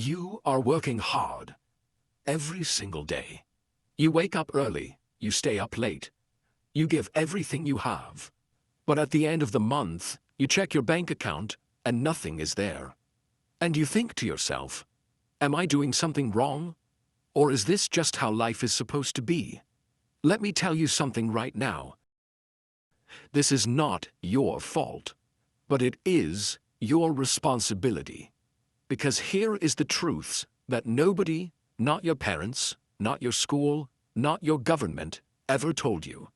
You are working hard every single day. You wake up early, you stay up late. You give everything you have. But at the end of the month, you check your bank account and nothing is there. And you think to yourself, am I doing something wrong? Or is this just how life is supposed to be? Let me tell you something right now. This is not your fault, but it is your responsibility. Because here is the truth that nobody, not your parents, not your school, not your government, ever told you.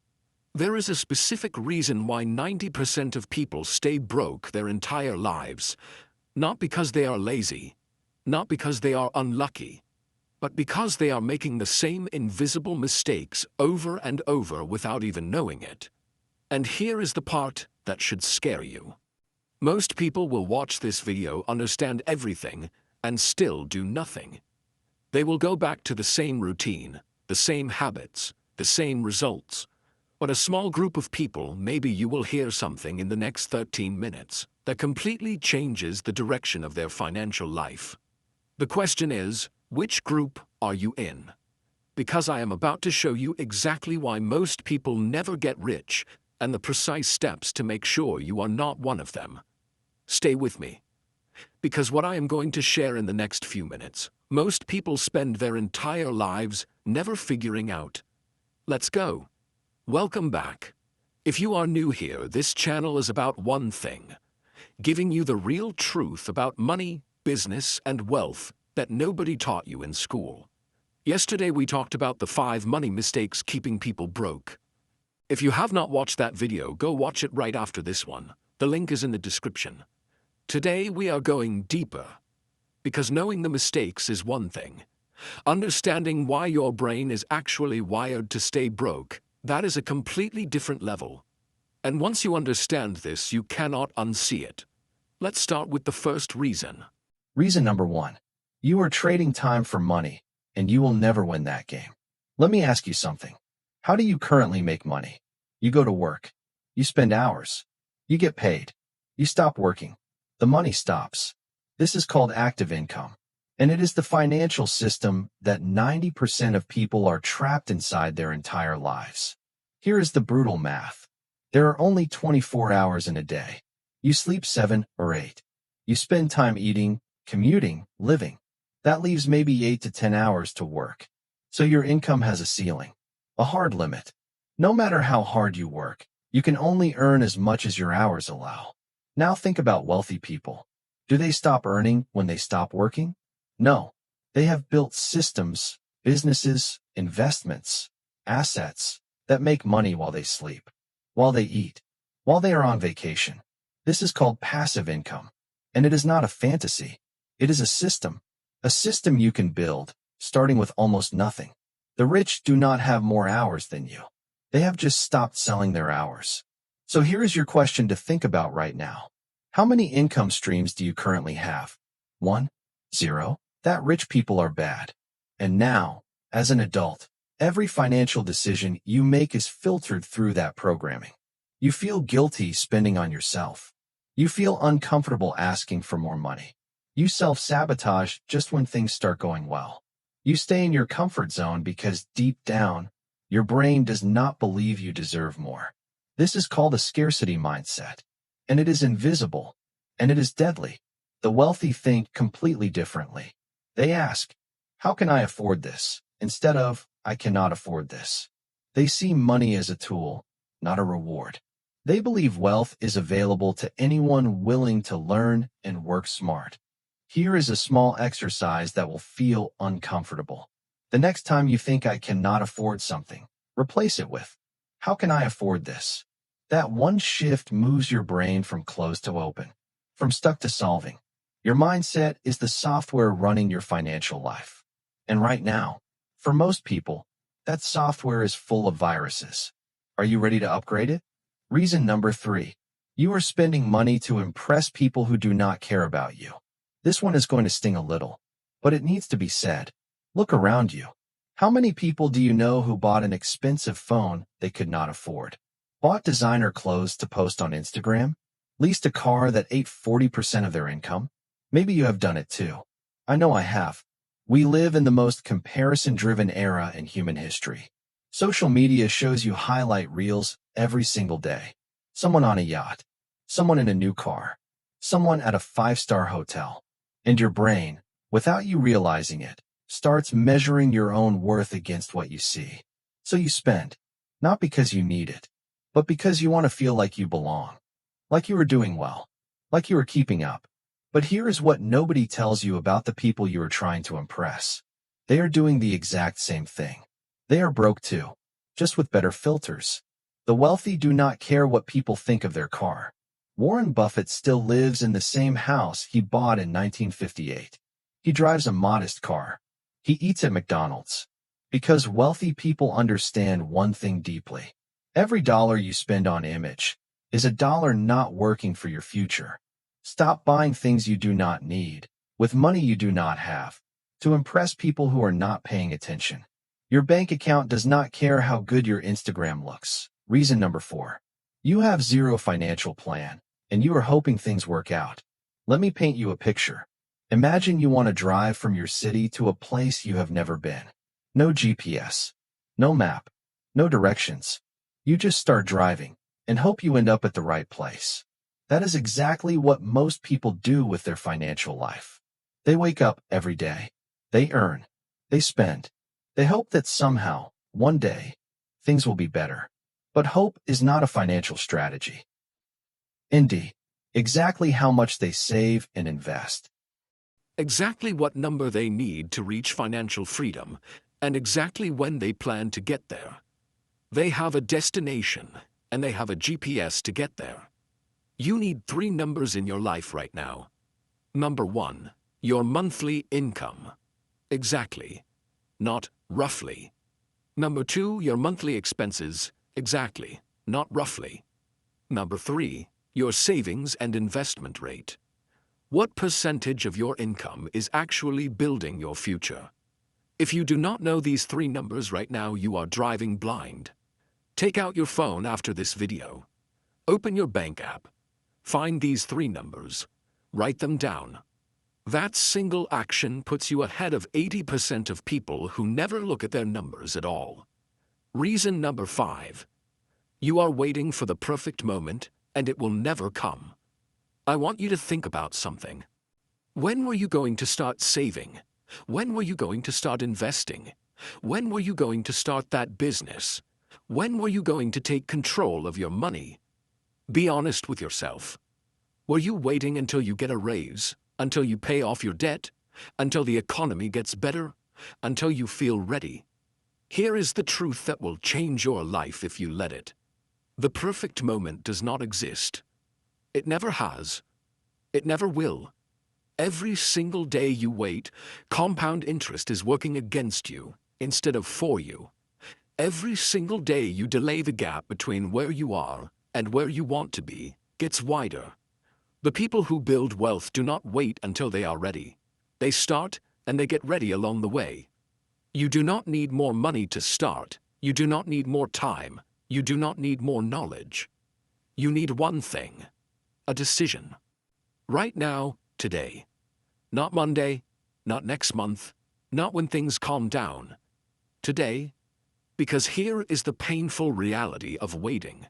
There is a specific reason why 90% of people stay broke their entire lives. Not because they are lazy, not because they are unlucky, but because they are making the same invisible mistakes over and over without even knowing it. And here is the part that should scare you. Most people will watch this video, understand everything, and still do nothing. They will go back to the same routine, the same habits, the same results. But a small group of people, maybe you will hear something in the next 13 minutes that completely changes the direction of their financial life. The question is, which group are you in? Because I am about to show you exactly why most people never get rich and the precise steps to make sure you are not one of them. Stay with me. Because what I am going to share in the next few minutes, most people spend their entire lives never figuring out. Let's go. Welcome back. If you are new here, this channel is about one thing: giving you the real truth about money, business, and wealth that nobody taught you in school. Yesterday we talked about the 5 money mistakes keeping people broke. If you have not watched that video, go watch it right after this one. The link is in the description. Today we are going deeper. Because knowing the mistakes is one thing. Understanding why your brain is actually wired to stay broke, that is a completely different level. And once you understand this, you cannot unsee it. Let's start with the first reason. Reason number 1. You are trading time for money, and you will never win that game. Let me ask you something. How do you currently make money? You go to work. You spend hours. You get paid. You stop working. The money stops. This is called active income. And it is the financial system that 90% of people are trapped inside their entire lives. Here is the brutal math. There are only 24 hours in a day. You sleep 7 or 8. You spend time eating, commuting, living. That leaves maybe 8 to 10 hours to work. So your income has a ceiling, a hard limit. No matter how hard you work, you can only earn as much as your hours allow. Now think about wealthy people. Do they stop earning when they stop working? No. They have built systems, businesses, investments, assets that make money while they sleep, while they eat, while they are on vacation. This is called passive income. And it is not a fantasy. It is a system you can build, starting with almost nothing. The rich do not have more hours than you. They have just stopped selling their hours. So here is your question to think about right now. How many income streams do you currently have? 1, 0. That rich people are bad. And now, as an adult, every financial decision you make is filtered through that programming. You feel guilty spending on yourself. You feel uncomfortable asking for more money. You self-sabotage just when things start going well. You stay in your comfort zone because deep down, your brain does not believe you deserve more. This is called a scarcity mindset. And it is invisible. And it is deadly. The wealthy think completely differently. They ask, how can I afford this? Instead of, I cannot afford this. They see money as a tool, not a reward. They believe wealth is available to anyone willing to learn and work smart. Here is a small exercise that will feel uncomfortable. The next time you think I cannot afford something, replace it with, how can I afford this? That one shift moves your brain from closed to open, from stuck to solving. Your mindset is the software running your financial life. And right now, for most people, that software is full of viruses. Are you ready to upgrade it? Reason number 3. You are spending money to impress people who do not care about you. This one is going to sting a little, but it needs to be said. Look around you. How many people do you know who bought an expensive phone they could not afford? Bought designer clothes to post on Instagram? Leased a car that ate 40% of their income? Maybe you have done it too. I know I have. We live in the most comparison-driven era in human history. Social media shows you highlight reels every single day. Someone on a yacht, someone in a new car, someone at a five-star hotel. And your brain, without you realizing it, starts measuring your own worth against what you see. So you spend, not because you need it, but because you want to feel like you belong, like you are doing well, like you are keeping up. But here is what nobody tells you about the people you are trying to impress. They are doing the exact same thing. They are broke too, just with better filters. The wealthy do not care what people think of their car. Warren Buffett still lives in the same house he bought in 1958. He drives a modest car. He eats at McDonald's. Because wealthy people understand one thing deeply. Every dollar you spend on image is a dollar not working for your future. Stop buying things you do not need, with money you do not have, to impress people who are not paying attention. Your bank account does not care how good your Instagram looks. Reason number 4. You have zero financial plan, and you are hoping things work out. Let me paint you a picture. Imagine you want to drive from your city to a place you have never been. No GPS, no map, no directions. You just start driving and hope you end up at the right place. That is exactly what most people do with their financial life. They wake up every day. They earn. They spend. They hope that somehow, one day, things will be better. But hope is not a financial strategy. Indeed, exactly how much they save and invest. Exactly what number they need to reach financial freedom, and exactly when they plan to get there. They have a destination, and they have a GPS to get there. You need 3 numbers in your life right now. Number 1, your monthly income. Exactly, not roughly. Number 2, your monthly expenses. Exactly, not roughly. Number 3, your savings and investment rate. What percentage of your income is actually building your future? If you do not know these 3 numbers right now, you are driving blind. Take out your phone after this video. Open your bank app. Find these 3 numbers. Write them down. That single action puts you ahead of 80% of people who never look at their numbers at all. Reason number 5. You are waiting for the perfect moment, and it will never come. I want you to think about something. When were you going to start saving? When were you going to start investing? When were you going to start that business? When were you going to take control of your money? Be honest with yourself. Were you waiting until you get a raise, until you pay off your debt, until the economy gets better, until you feel ready? Here is the truth that will change your life if you let it. The perfect moment does not exist. It never has. It never will. Every single day you wait, compound interest is working against you instead of for you. Every single day you delay, the gap between where you are and where you want to be gets wider. The people who build wealth do not wait until they are ready. They start and they get ready along the way. You do not need more money to start. You do not need more time. You do not need more knowledge. You need one thing: a decision. Right now, today. Not Monday, not next month, not when things calm down. Today. Because here is the painful reality of waiting.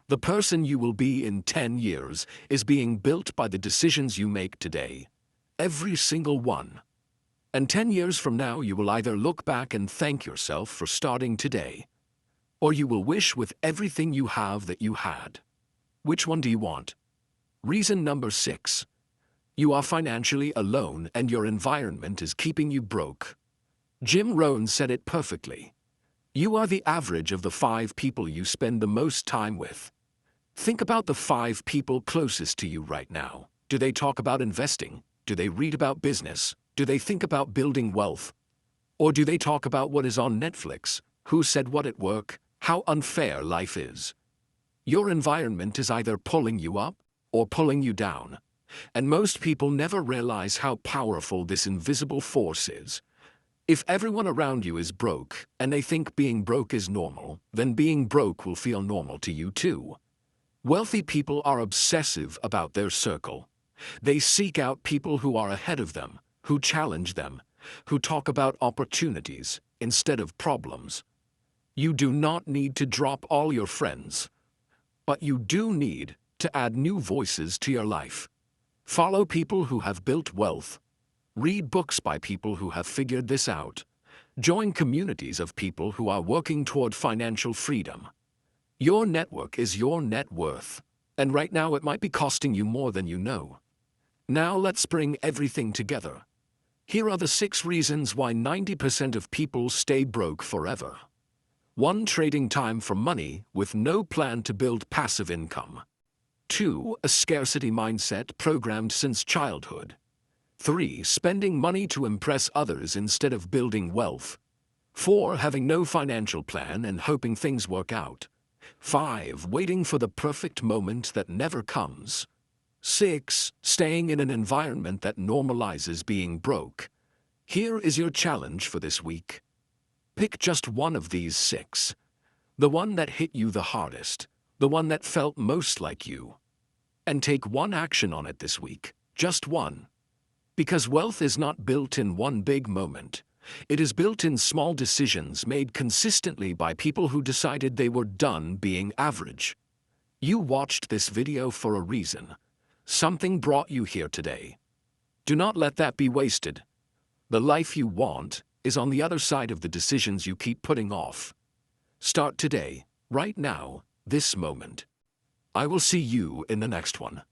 The person you will be in 10 years is being built by the decisions you make today. Every single one. And 10 years from now, you will either look back and thank yourself for starting today, or you will wish with everything you have that you had. Which one do you want? Reason number 6. You are financially alone and your environment is keeping you broke. Jim Rohn said it perfectly. You are the average of the 5 people you spend the most time with. Think about the 5 people closest to you right now. Do they talk about investing? Do they read about business? Do they think about building wealth? Or do they talk about what is on Netflix? Who said what at work? How unfair life is? Your environment is either pulling you up or pulling you down. And most people never realize how powerful this invisible force is. If everyone around you is broke and they think being broke is normal, then being broke will feel normal to you too. Wealthy people are obsessive about their circle. They seek out people who are ahead of them. who challenge them, who talk about opportunities instead of problems. You do not need to drop all your friends, but you do need to add new voices to your life. Follow people who have built wealth. Read books by people who have figured this out. Join communities of people who are working toward financial freedom. Your network is your net worth, and right now it might be costing you more than you know. Now let's bring everything together. Here are the 6 reasons why 90% of people stay broke forever. 1. Trading time for money with no plan to build passive income. 2. A scarcity mindset programmed since childhood. 3. Spending money to impress others instead of building wealth. 4. Having no financial plan and hoping things work out. 5. Waiting for the perfect moment that never comes. 6. Staying in an environment that normalizes being broke. Here is your challenge for this week. Pick just one of these 6. The one that hit you the hardest, the one that felt most like you. And take one action on it this week, just one. Because wealth is not built in one big moment. It is built in small decisions made consistently by people who decided they were done being average. You watched this video for a reason. Something brought you here today. Do not let that be wasted. The life you want is on the other side of the decisions you keep putting off. Start today, right now, this moment. I will see you in the next one.